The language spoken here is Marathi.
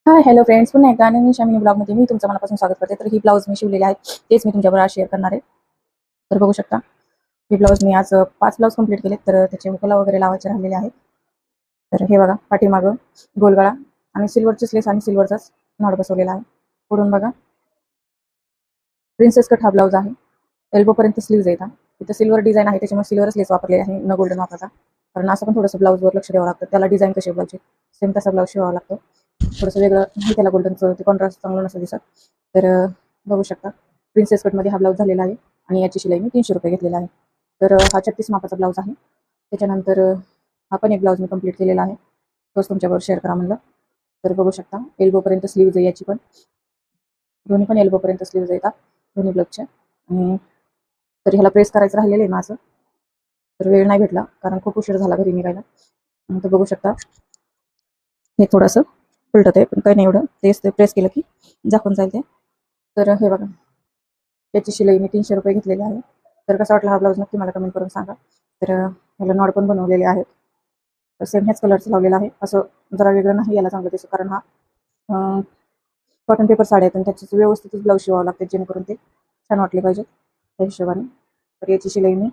हाय हॅलो फ्रेंड्स, पुन्हा एकदा आणि शामिनी ब्लॉगमध्ये मी तुमचं मनापासून स्वागत करते. तर ही ब्लाऊज मी शिवलेली आहे, तेच मी तुमच्याबरोबर आज शेअर करणार आहे. तर बघू शकता, ही ब्लाऊज मी आज 5 ब्लाऊज कंप्लीट केले. तर त्याचे मुकला वगैरे लावायचे राहिलेले आहेत. तर हे बघा, पाठीमागं गोलगळा आणि सिल्वरची लेस आणि सिल्वरचाच नॉट बसवलेला आहे. पुढून बघा, प्रिन्सेस कट हा ब्लाऊज आहे. एल्बोपर्यंत स्लीव्ज येतात. तिथं सिल्वर डिझाईन आहे, त्याच्यामुळे सिल्वरच लेस वापरलेली आहे, न गोल्डन वापरता. कारण असं पण थोडंसं ब्लाऊजवर लक्ष द्यावं लागतं. त्याला डिझाईन कशी ब्लाऊजची सेम तसा ब्लाऊज शिवावा लागतो. थोडंसं वेगळं नाही, त्याला गोल्डनचं ते कॉन्ट्रास्ट चांगलं नसतं दिसत. तर बघू शकता, प्रिन्सेस कटमध्ये हा ब्लाऊज झालेला आहे आणि याची शिलाई मी ₹300 घेतलेला आहे. तर हा 36 मापाचा ब्लाऊज आहे. त्याच्यानंतर हा पण एक ब्लाऊज मी कंप्लीट केलेला आहे, तोच तुमच्याबरोबर शेअर करा म्हणलं. तर बघू शकता, एल्बोपर्यंत स्लीव्ज आहे याची पण. दोन्ही पण एल्बोपर्यंत स्लीव्ज येतात दोन्ही ब्लाऊजच्या. आणि तर ह्याला प्रेस करायचं राहिलेलं आहे माझं. तर वेळ नाही भेटला कारण खूप उशीर झाला घरी निघायला. तर बघू शकता, हे थोडंसं उलटत आहे, पण काही नाही एवढं. तेच ते प्रेस केलं की झाकून जाईल ते. तर हे बघा, याची शिलाई मी ₹300 घेतलेली आहे. तर कसा वाटला हा ब्लाऊज नक्की मला कमेंट करून सांगा. तर ह्याला नॉड पण बनवलेले आहेत. तर सेम ह्याच कलरचं लावलेलं आहे. असं जरा वेगळं नाही याला चांगलं दिसतं, कारण हा कॉटन पेपर साड्या आहेत आणि त्याचे व्यवस्थितच ब्लाऊज शिवावं लागते, जेणेकरून ते छान वाटले पाहिजे त्या हिशोबाने. तर याची शिलाई मी